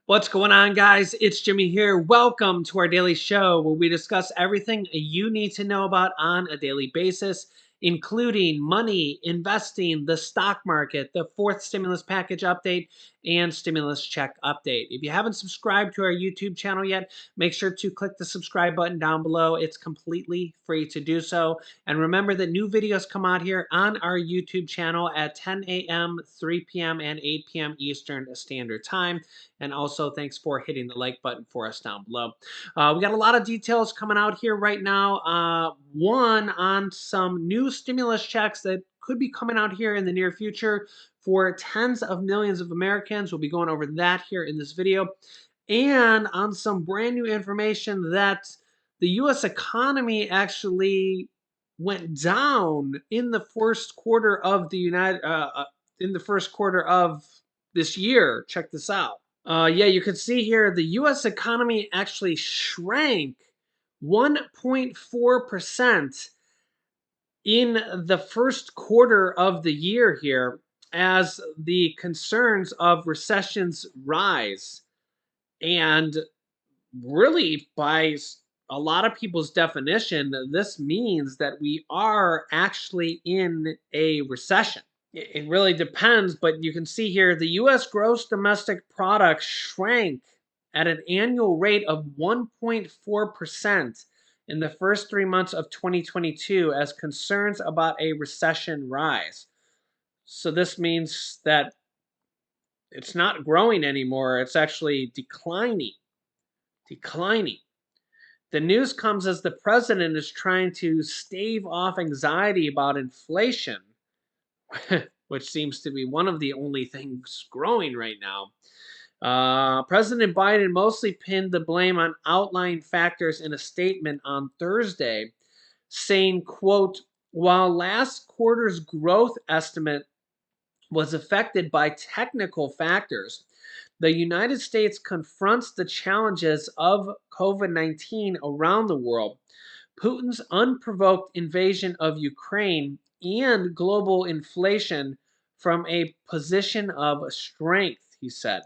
What's going on, guys? It's Jimmy here. Welcome to our daily show where we discuss everything you need to know about on a daily basis, including money, investing, the stock market, the fourth stimulus package update, and stimulus check update. If you haven't subscribed to our YouTube channel yet, make sure to click the subscribe button down below. It's completely free to do so. And remember that new videos come out here on our YouTube channel at 10 a.m., 3 p.m., and 8 p.m. Eastern Standard Time. And also, thanks for hitting the like button for us down below. We got a lot of details coming out here right now. One on some new stimulus checks that could be coming out here in the near future for tens of millions of Americans. We'll be going over that here in this video. And on some brand new information that the U.S. economy actually went down in the first quarter of this year. Check this out. Yeah, you can see here the U.S. economy actually shrank 1.4% in the first quarter of the year here as the concerns of recessions rise. And really, by a lot of people's definition, this means that we are actually in a recession. It really depends, but you can see here the U.S. gross domestic product shrank at an annual rate of 1.4% in the first 3 months of 2022 as concerns about a recession rise. So this means that it's not growing anymore, it's actually declining. The news comes as the president is trying to stave off anxiety about inflation, which seems to be one of the only things growing right now. President Biden mostly pinned the blame on outlying factors in a statement on Thursday, saying, quote, while last quarter's growth estimate was affected by technical factors, the United States confronts the challenges of COVID-19 around the world. Putin's unprovoked invasion of Ukraine and global inflation from a position of strength, he said.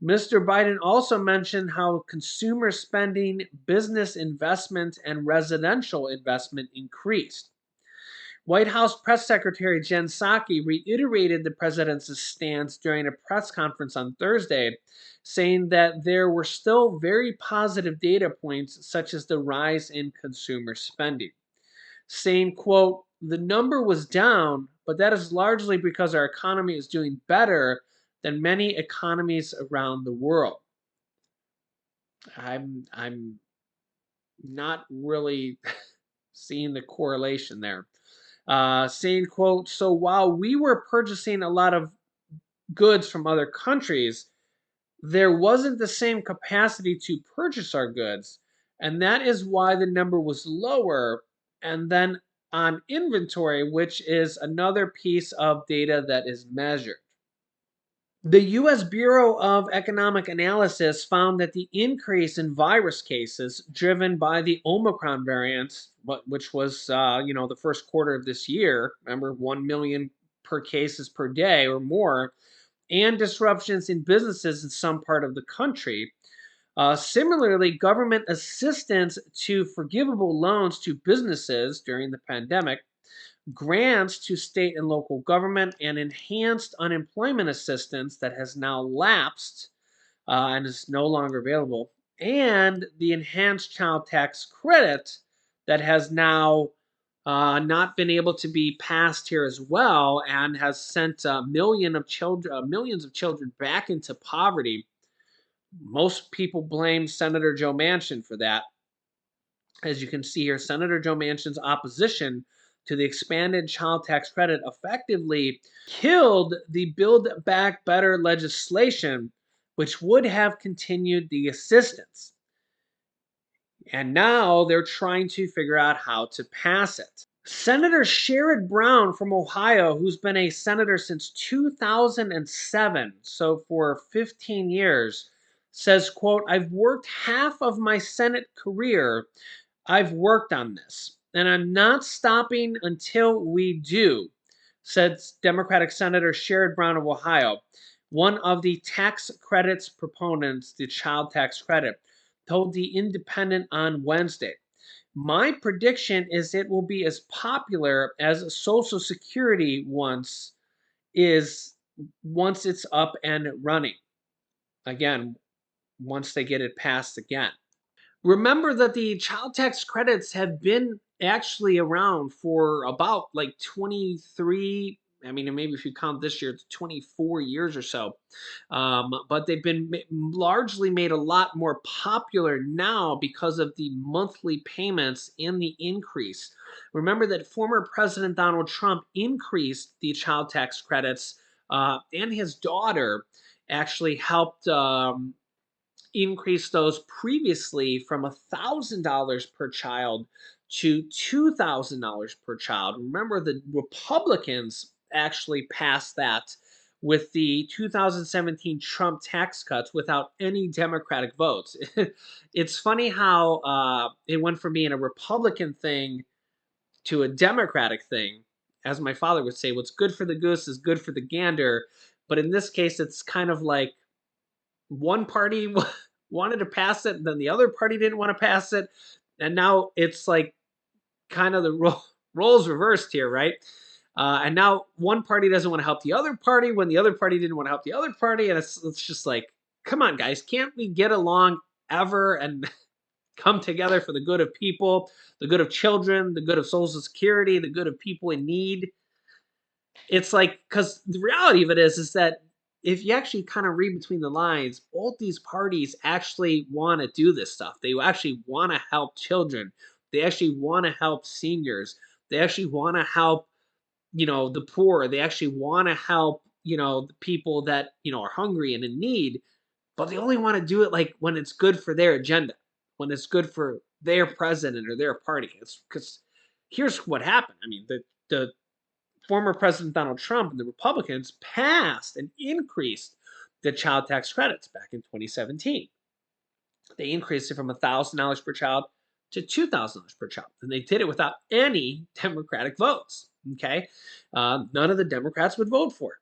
Mr. Biden also mentioned how consumer spending, business investment, and residential investment increased. White House Press Secretary Jen Psaki reiterated the president's stance during a press conference on Thursday, saying that there were still very positive data points such as the rise in consumer spending. Saying, quote, the number was down, but that is largely because our economy is doing better than many economies around the world. I'm not really seeing the correlation there. Saying, quote, so while we were purchasing a lot of goods from other countries, there wasn't the same capacity to purchase our goods. And that is why the number was lower. And then on inventory, which is another piece of data that is measured. The U.S. Bureau of Economic Analysis found that the increase in virus cases driven by the Omicron variant, which was, the first quarter of this year, remember, 1 million per cases per day or more, and disruptions in businesses in some part of the country. Similarly, government assistance to forgivable loans to businesses during the pandemic, grants to state and local government, and enhanced unemployment assistance that has now lapsed and is no longer available, and the enhanced child tax credit that has now not been able to be passed here as well, and has sent millions of children back into poverty. Most people blame Senator Joe Manchin for that. As you can see here, Senator Joe Manchin's opposition to the expanded child tax credit effectively killed the Build Back Better legislation, which would have continued the assistance. And now they're trying to figure out how to pass it. Senator Sherrod Brown from Ohio, who's been a senator since 2007, so for 15 years, says, quote, I've worked half of my Senate career. I've worked on this, and I'm not stopping until we do, said Democratic Senator Sherrod Brown of Ohio. One of the tax credits proponents, the child tax credit, told The Independent on Wednesday, "My prediction is it will be as popular as Social Security is once it's up and running." Again, once they get it passed again. Remember that the child tax credits have been actually around for about like 23. I mean, and maybe if you count this year, it's 24 years or so. But they've been largely made a lot more popular now because of the monthly payments and the increase. Remember that former President Donald Trump increased the child tax credits, and his daughter actually helped. Increased those previously from $1,000 per child to $2,000 per child. Remember, the Republicans actually passed that with the 2017 Trump tax cuts without any Democratic votes. It's funny how it went from being a Republican thing to a Democratic thing. As my father would say, what's good for the goose is good for the gander. But in this case, it's kind of like one party wanted to pass it, and then the other party didn't want to pass it, and now it's like kind of the roles reversed here, right? And now one party doesn't want to help the other party when the other party didn't want to help the other party, and it's just like, come on, guys, can't we get along ever and come together for the good of people, the good of children, the good of Social Security, the good of people in need? It's like, because the reality of it is that if you actually kind of read between the lines, both these parties actually want to do this stuff. They actually want to help children. They actually want to help seniors. They actually want to help, the poor. They actually want to help, the people that, are hungry and in need, but they only want to do it like when it's good for their agenda, when it's good for their president or their party. It's because here's what happened. I mean, the former President Donald Trump and the Republicans passed and increased the child tax credits back in 2017. They increased it from $1,000 per child to $2,000 per child. And they did it without any Democratic votes. Okay. None of the Democrats would vote for it.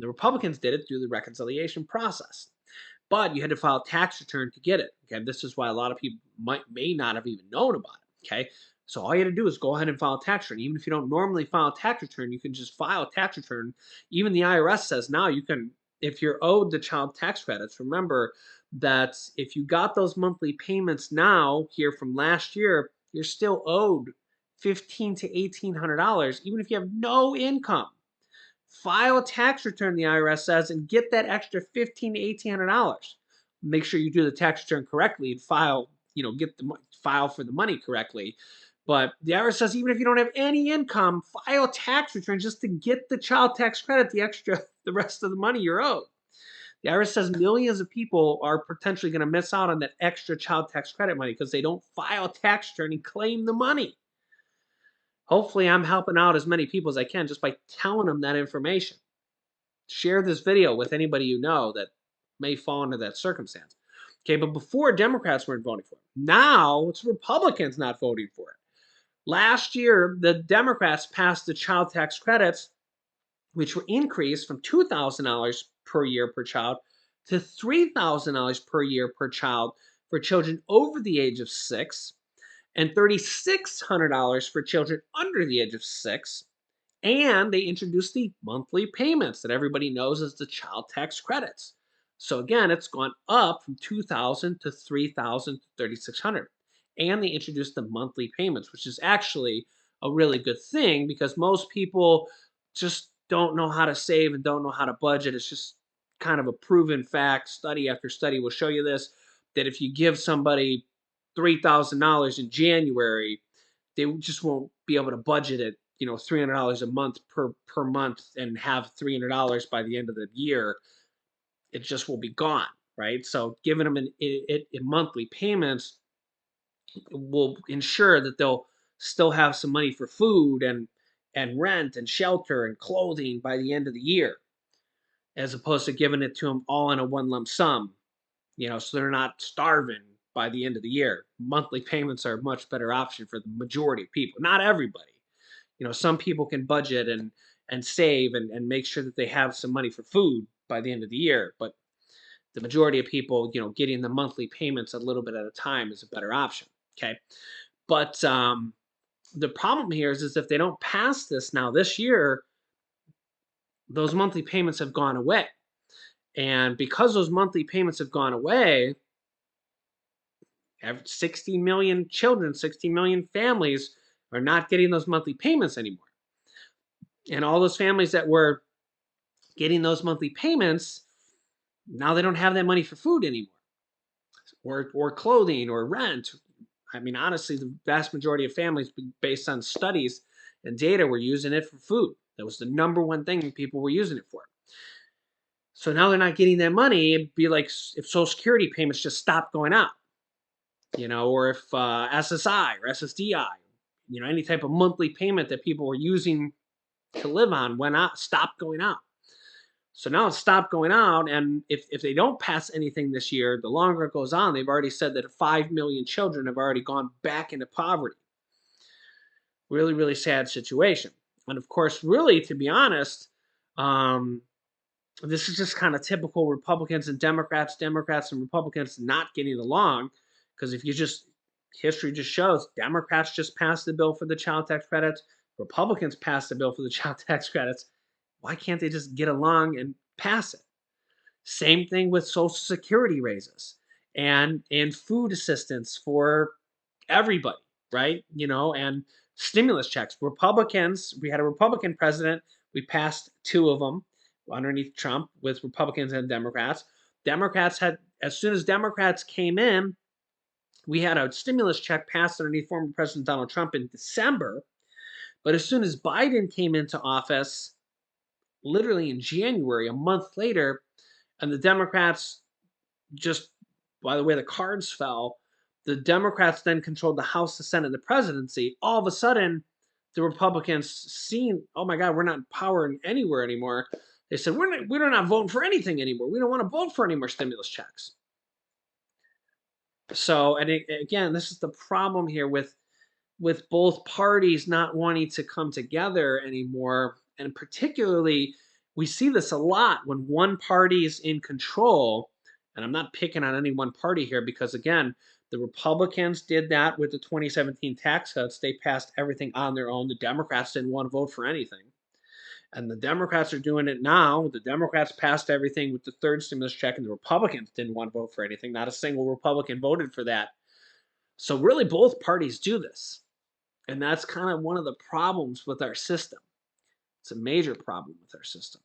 The Republicans did it through the reconciliation process, but you had to file a tax return to get it. Okay, this is why a lot of people may not have even known about it. Okay, so all you had to do is go ahead and file a tax return. Even if you don't normally file a tax return, you can just file a tax return. Even the IRS says now you can, if you're owed the child tax credits. Remember that if you got those monthly payments now here from last year, you're still owed $1,500 to $1,800, even if you have no income. File a tax return, the IRS says, and get that extra $1,500 to $1,800. Make sure you do the tax return correctly and file, get the file for the money correctly. But the IRS says even if you don't have any income, file a tax return just to get the child tax credit, the rest of the money you're owed. The IRS says millions of people are potentially going to miss out on that extra child tax credit money because they don't file a tax return and claim the money. Hopefully, I'm helping out as many people as I can just by telling them that information. Share this video with anybody you know that may fall into that circumstance. Okay, but before, Democrats weren't voting for it. Now it's Republicans not voting for it. Last year, the Democrats passed the child tax credits, which were increased from $2,000 per year per child to $3,000 per year per child for children over the age of 6, and $3,600 for children under the age of 6. And they introduced the monthly payments that everybody knows as the child tax credits. So again, it's gone up from 2,000 to 3,000 to 3,600. And they introduced the monthly payments, which is actually a really good thing because most people just don't know how to save and don't know how to budget. It's just kind of a proven fact. Study after study will show you this, that if you give somebody $3,000 in January, they just won't be able to budget it, $300 a month per month and have $300 by the end of the year. It just will be gone, right? So giving them in monthly payments will ensure that they'll still have some money for food and rent and shelter and clothing by the end of the year, as opposed to giving it to them all in a one lump sum, so they're not starving by the end of the year. Monthly payments are a much better option for the majority of people, not everybody. Some people can budget and save and make sure that they have some money for food, by the end of the year. But the majority of people, getting the monthly payments a little bit at a time is a better option. Okay. But the problem here is if they don't pass this now this year, those monthly payments have gone away. And because those monthly payments have gone away, 60 million children, 60 million families are not getting those monthly payments anymore. And all those families that were getting those monthly payments, now they don't have that money for food anymore, or clothing or rent. I mean, honestly, the vast majority of families, based on studies and data, were using it for food. That was the number one thing people were using it for. So now they're not getting that money. It'd be like if Social Security payments just stopped going out, or if SSI or SSDI, any type of monthly payment that people were using to live on went out, stopped going out. So now it's stopped going out, and if they don't pass anything this year, the longer it goes on, they've already said that 5 million children have already gone back into poverty. Really, really sad situation. And of course, really, to be honest, um, this is just kind of typical Republicans and Democrats, Democrats and Republicans not getting along. Because if you just, history just shows Democrats just passed the bill for the child tax credits, Republicans passed the bill for the child tax credits. Why can't they just get along and pass it? Same thing with Social Security raises and food assistance for everybody, right? And stimulus checks. Republicans, we had a Republican president. We passed two of them underneath Trump with Republicans and Democrats. Democrats had, as soon as Democrats came in, we had a stimulus check passed underneath former President Donald Trump in December. But as soon as Biden came into office, literally in January, a month later, and the Democrats just, by the way the cards fell, the Democrats then controlled the House, the Senate, and the presidency. All of a sudden, the Republicans seen, oh my God, we're not in power anywhere anymore. They said, we're not voting for anything anymore. We don't want to vote for any more stimulus checks. So, and again, this is the problem here with both parties not wanting to come together anymore. And particularly, we see this a lot when one party is in control. And I'm not picking on any one party here because, again, the Republicans did that with the 2017 tax cuts. They passed everything on their own. The Democrats didn't want to vote for anything. And the Democrats are doing it now. The Democrats passed everything with the third stimulus check, and the Republicans didn't want to vote for anything. Not a single Republican voted for that. So, really, both parties do this. And that's kind of one of the problems with our system. It's a major problem with our system.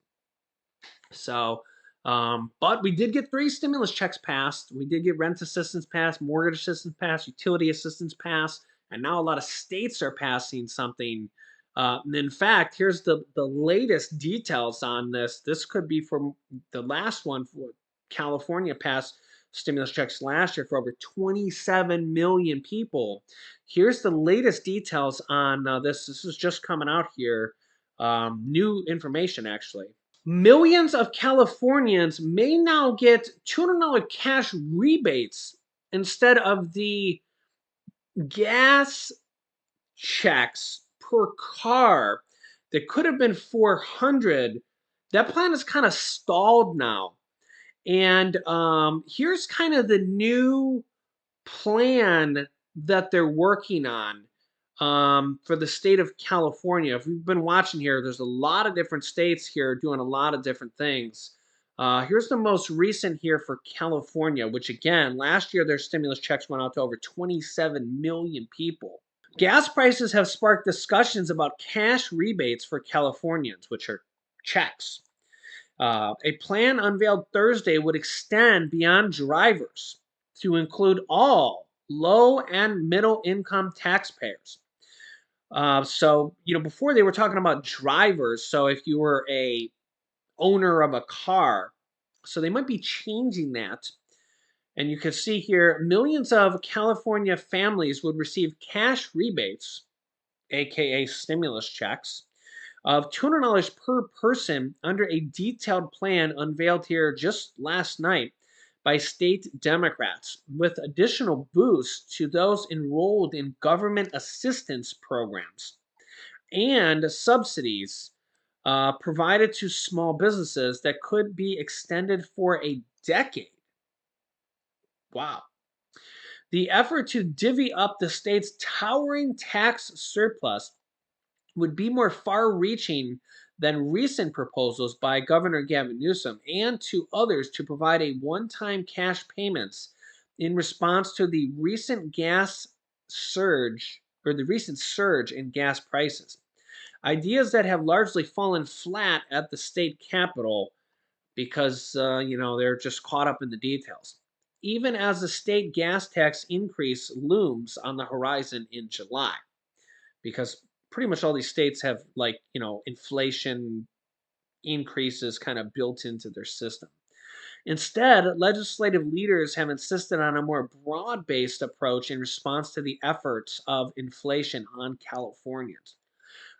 So, but we did get 3 stimulus checks passed. We did get rent assistance passed, mortgage assistance passed, utility assistance passed, and now a lot of states are passing something. And in fact, here's the latest details on this. This could be from the last one. For California passed stimulus checks last year for over 27 million people. Here's the latest details on this. This is just coming out here. New information, actually. Millions of Californians may now get $200 cash rebates instead of the gas checks per car that could have been 400. That plan is kind of stalled now. And here's kind of the new plan that they're working on for the state of California. If you've been watching here, there's a lot of different states here doing a lot of different things. Here's the most recent here for California, which again, last year their stimulus checks went out to over 27 million people. Gas prices have sparked discussions about cash rebates for Californians, which are checks. A plan unveiled Thursday would extend beyond drivers to include all low and middle income taxpayers. So, before they were talking about drivers. So if you were a owner of a car, so they might be changing that. And you can see here, millions of California families would receive cash rebates, aka stimulus checks, of $200 per person under a detailed plan unveiled here just last night by state Democrats, with additional boosts to those enrolled in government assistance programs and subsidies provided to small businesses that could be extended for a decade. Wow. The effort to divvy up the state's towering tax surplus would be more far reaching than recent proposals by Governor Gavin Newsom and to others to provide a one time cash payments in response to the recent gas surge or the recent surge in gas prices. Ideas that have largely fallen flat at the state capitol because they're just caught up in the details. Even as the state gas tax increase looms on the horizon in July, because pretty much all these states have inflation increases kind of built into their system. Instead, legislative leaders have insisted on a more broad based approach in response to the efforts of inflation on Californians.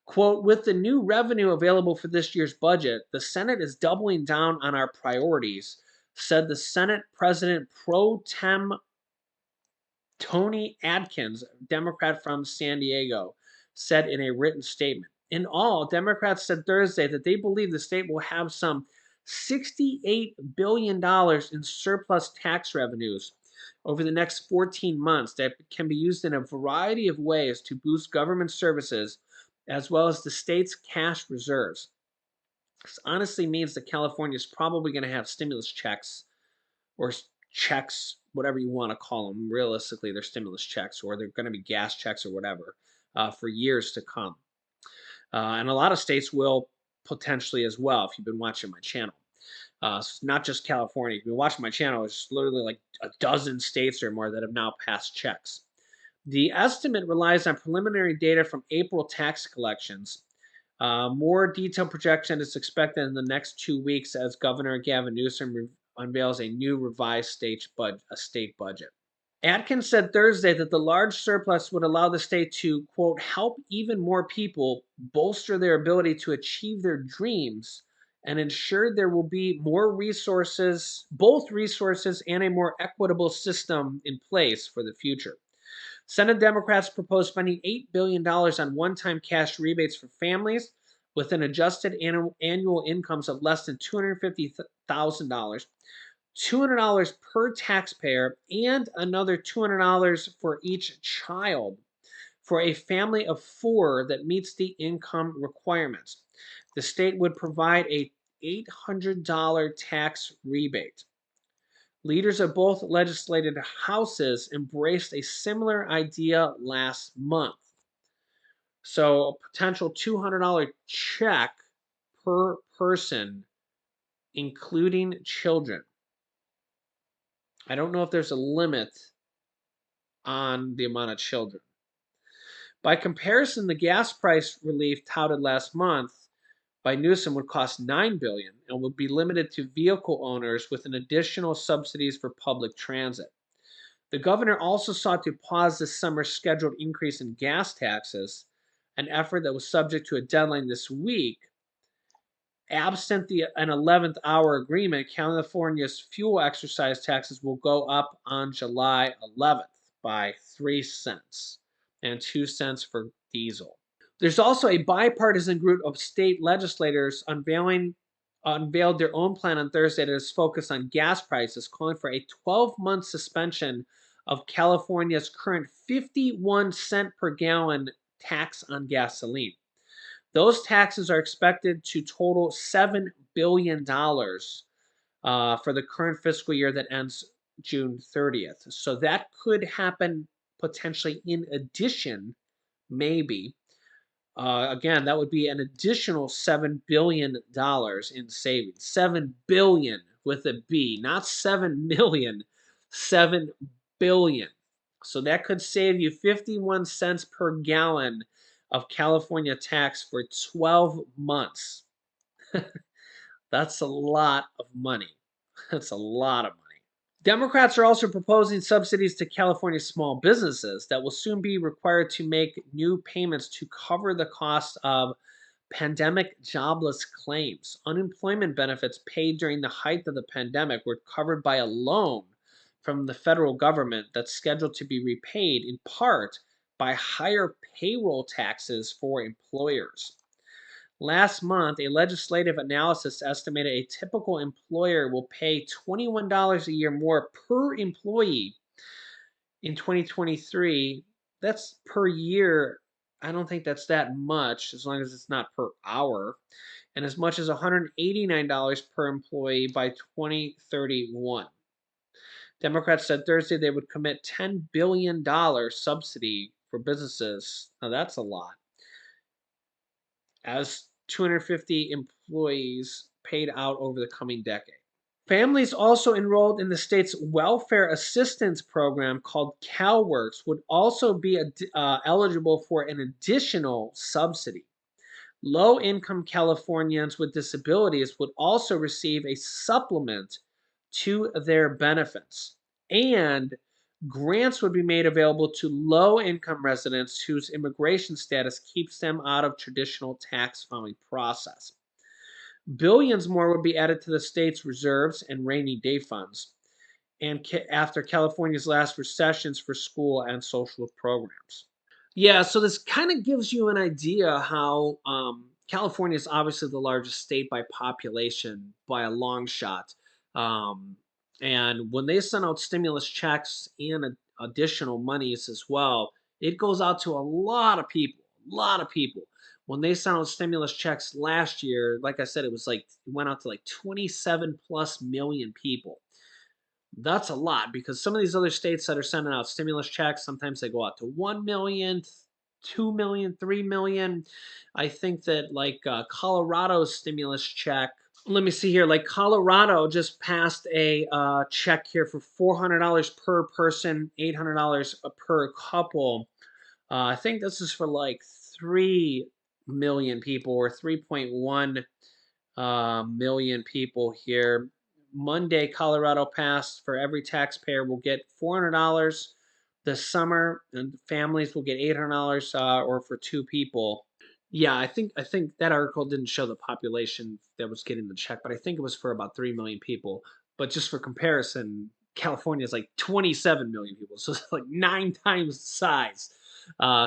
Quote, with the new revenue available for this year's budget, the Senate is doubling down on our priorities, said the Senate President Pro Tem Tony Adkins, Democrat from San Diego, said in a written statement. In all, Democrats said Thursday that they believe the state will have some $68 billion in surplus tax revenues over the next 14 months that can be used in a variety of ways to boost government services as well as the state's cash reserves. This honestly means that California is probably going to have stimulus checks or checks, whatever you want to call them. Realistically, they're stimulus checks or they're going to be gas checks or whatever for years to come. And a lot of states will potentially as well, if you've been watching my channel. It's not just California. If you've been watching my channel, there's literally like a dozen states or more that have now passed checks. The estimate relies on preliminary data from April tax collections. More detailed projection is expected in the next 2 weeks as Governor Gavin Newsom unveils a new revised state budget. Atkins said Thursday that the large surplus would allow the state to, quote, help even more people bolster their ability to achieve their dreams and ensure there will be more resources, both resources and a more equitable system in place for the future. Senate Democrats propose spending $8 billion on one time cash rebates for families with an adjusted annual incomes of less than $250,000, $200 per taxpayer, and another $200 for each child for a family of four that meets the income requirements. The state would provide a $800 tax rebate. Leaders of both legislative houses embraced a similar idea last month. So, a potential $200 check per person, including children. I don't know if there's a limit on the amount of children. By comparison, the gas price relief touted last month by Newsom would cost $9 billion and would be limited to vehicle owners with an additional subsidies for public transit. The governor also sought to pause this summer's scheduled increase in gas taxes, an effort that was subject to a deadline this week. Absent an 11th hour agreement, California's fuel exercise taxes will go up on July 11th by 3 cents and 2 cents for diesel. There's also a bipartisan group of state legislators unveiled their own plan on Thursday that is focused on gas prices, calling for a 12-month suspension of California's current 51 cent per gallon tax on gasoline. Those taxes are expected to total $7 billion for the current fiscal year that ends June 30th. So that could happen potentially in addition, maybe. Again, that would be an additional $7 billion in savings. $7 billion with a B, not 7 million, 7 billion. So that could save you 51 cents per gallon of California tax for 12 months. That's a lot of money. That's a lot of money. Democrats are also proposing subsidies to California small businesses that will soon be required to make new payments to cover the cost of pandemic jobless claims. Unemployment benefits paid during the height of the pandemic were covered by a loan from the federal government that's scheduled to be repaid in part by higher payroll taxes for employers. Last month, a legislative analysis estimated a typical employer will pay $21 a year more per employee in 2023. That's per year. I don't think that's that much as long as it's not per hour. And as much as $189 per employee by 2031. Democrats said Thursday they would commit $10 billion subsidy for businesses. Now that's a lot. As 250 employees paid out over the coming decade. Families also enrolled in the state's welfare assistance program called CalWorks would also be eligible for an additional subsidy. Low income Californians with disabilities would also receive a supplement to their benefits. And grants would be made available to low income residents whose immigration status keeps them out of traditional tax filing process. Billions more would be added to the state's reserves and rainy day funds. And after California's last recessions for school and social programs. Yeah, so this kind of gives you an idea how California is obviously the largest state by population by a long shot. Um, and when they send out stimulus checks and additional monies as well, it goes out to a lot of people, a lot of people. When they sent out stimulus checks last year, like I said, it went out to like 27 plus million people. That's a lot because some of these other states that are sending out stimulus checks, sometimes they go out to 1 million, 2 million, 3 million. I think that Colorado's stimulus check, let me see here, like Colorado just passed a check here for $400 per person, $800 per couple. I think this is for like 3 million people or 3.1 million people here. Monday, Colorado passed for every taxpayer will get $400 this summer, and families will get $800 or for two people. Yeah, I think that article didn't show the population that was getting the check, but I think it was for about 3 million people. But just for comparison, California is like 27 million people, so it's like 9 times the size.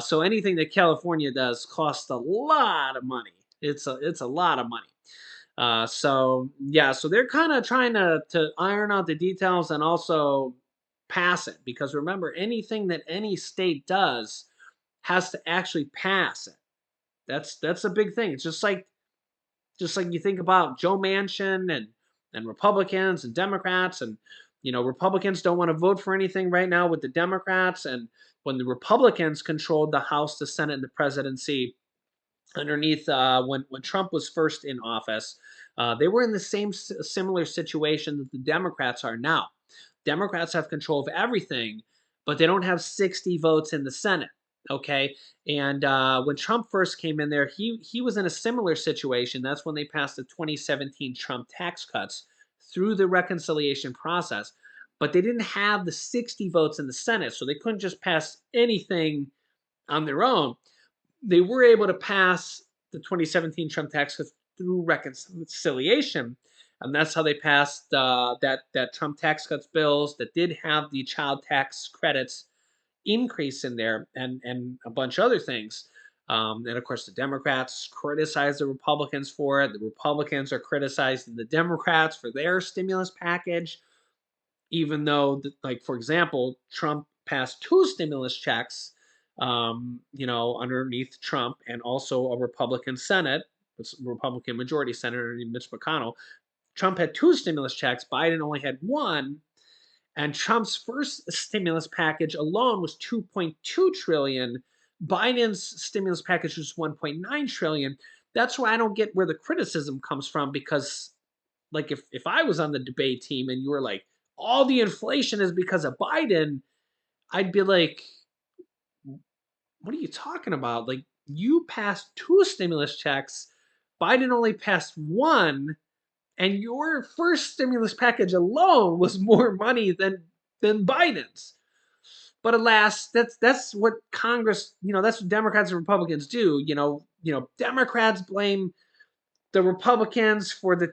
So anything that California does costs a lot of money. It's a lot of money. So yeah, so they're kind of trying to iron out the details and also pass it because remember, anything that any state does has to actually pass it. That's a big thing. It's just like you think about Joe Manchin and Republicans and Democrats and Republicans don't want to vote for anything right now with the Democrats and when the Republicans controlled the House, the Senate, and the presidency underneath when Trump was first in office, they were in the same similar situation that the Democrats are now. Democrats have control of everything, but they don't have 60 votes in the Senate. Okay, and when Trump first came in there, he was in a similar situation. That's when they passed the 2017 Trump tax cuts through the reconciliation process, but they didn't have the 60 votes in the Senate, so they couldn't just pass anything on their own. They were able to pass the 2017 Trump tax cuts through reconciliation, and that's how they passed that Trump tax cuts bills that did have the child tax credits increase in there and a bunch of other things. And of course, the Democrats criticized the Republicans for it. The Republicans are criticizing the Democrats for their stimulus package even though, like for example, Trump passed two stimulus checks, underneath Trump, and also a Republican Senate, Republican majority Senator named Mitch McConnell. Trump had two stimulus checks. Biden only had one. And Trump's first stimulus package alone was 2.2 trillion. Biden's stimulus package was 1.9 trillion. That's why I don't get where the criticism comes from because like if I was on the debate team and you were like, all the inflation is because of Biden, I'd be like, what are you talking about? Like you passed two stimulus checks, Biden only passed one, and your first stimulus package alone was more money than Biden's. But alas, that's what Congress, that's what Democrats and Republicans do. Democrats blame the Republicans for the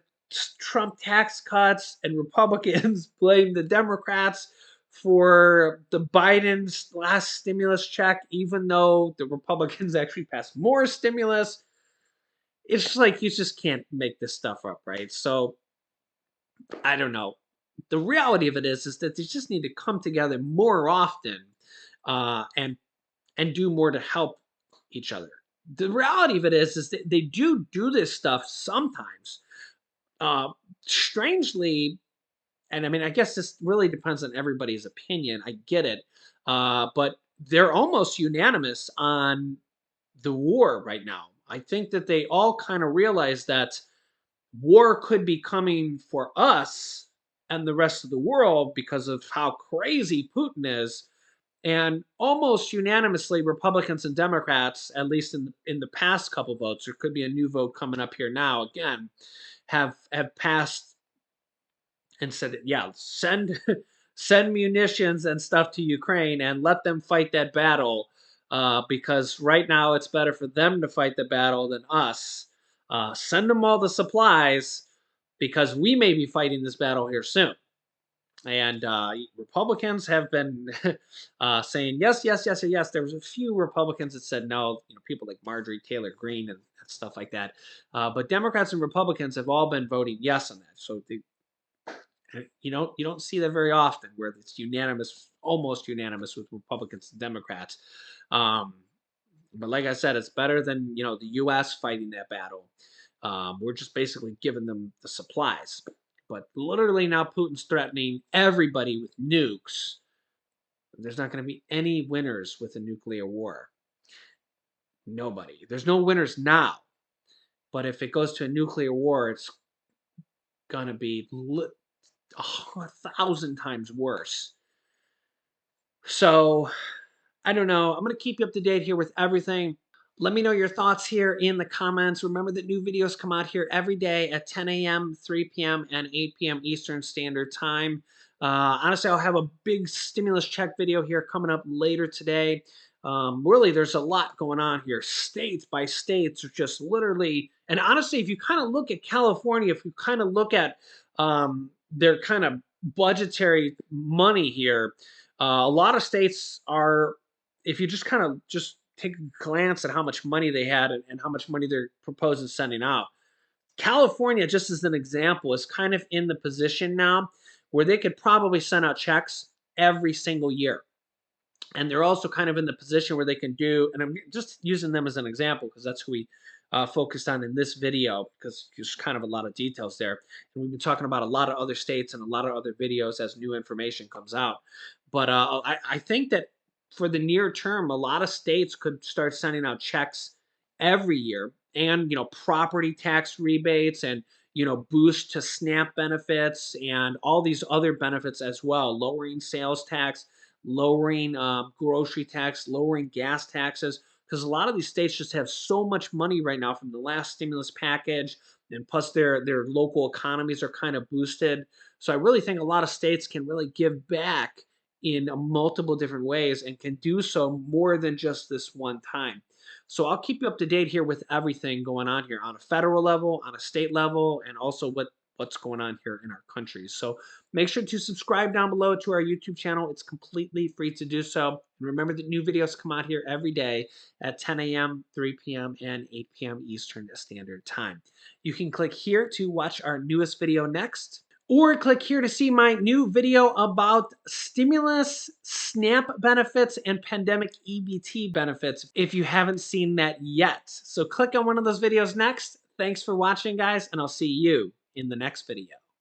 Trump tax cuts, and Republicans blame the Democrats for the Biden's last stimulus check, even though the Republicans actually passed more stimulus. it's just like you just can't make this stuff up, right? So I don't know. The reality of it is that they just need to come together more often, and do more to help each other. The reality of it is that they do this stuff sometimes. Uh, Strangely, and I mean, I guess this really depends on everybody's opinion. I get it, but they're almost unanimous on the war right now. I think that they all kind of realize that war could be coming for us and the rest of the world because of how crazy Putin is. And almost unanimously, Republicans and Democrats, at least in the past couple votes, there could be a new vote coming up here now again, have passed and said, yeah, send send munitions and stuff to Ukraine and let them fight that battle, because right now it's better for them to fight the battle than us. Send them all the supplies because we may be fighting this battle here soon. And Republicans have been saying yes, yes, yes, or yes. There was a few Republicans that said no. People like Marjorie Taylor Greene and stuff like that. But Democrats and Republicans have all been voting yes on that. So you don't see that very often where it's unanimous, almost unanimous with Republicans and Democrats. Um, but like I said, it's better than the U.S. fighting that battle. We're just basically giving them the supplies. But literally now Putin's threatening everybody with nukes. There's not going to be any winners with a nuclear war. Nobody. There's no winners now. But if it goes to a nuclear war, it's going to be 1,000 times worse. So I don't know. I'm going to keep you up to date here with everything. Let me know your thoughts here in the comments. Remember that new videos come out here every day at 10 a.m., 3 p.m., and 8 p.m. Eastern Standard Time. Honestly, I'll have a big stimulus check video here coming up later today. Really, there's a lot going on here. States by states are just literally, and honestly, if you kind of look at California, if you kind of look at their kind of budgetary money here, a lot of states are, if you just kind of just take a glance at how much money they had and how much money they're proposing sending out. California, just as an example, is kind of in the position now where they could probably send out checks every single year. And they're also kind of in the position where they can do, and I'm just using them as an example because that's who we focused on in this video, because there's kind of a lot of details there. And we've been talking about a lot of other states and a lot of other videos as new information comes out. But I think that for the near term, a lot of states could start sending out checks every year, and property tax rebates, and boost to SNAP benefits and all these other benefits as well, lowering sales tax, lowering grocery tax, lowering gas taxes, because a lot of these states just have so much money right now from the last stimulus package, and plus their local economies are kind of boosted. So I really think a lot of states can really give back in multiple different ways and can do so more than just this one time. So I'll keep you up to date here with everything going on here on a federal level, on a state level, and also what's going on here in our country. So make sure to subscribe down below to our YouTube channel. It's completely free to do so. And remember that new videos come out here every day at 10 a.m., 3 p.m., and 8 p.m. Eastern Standard Time. You can click here to watch our newest video next, or click here to see my new video about stimulus, SNAP benefits, and pandemic EBT benefits if you haven't seen that yet. So click on one of those videos next. Thanks for watching, guys, and I'll see you in the next video.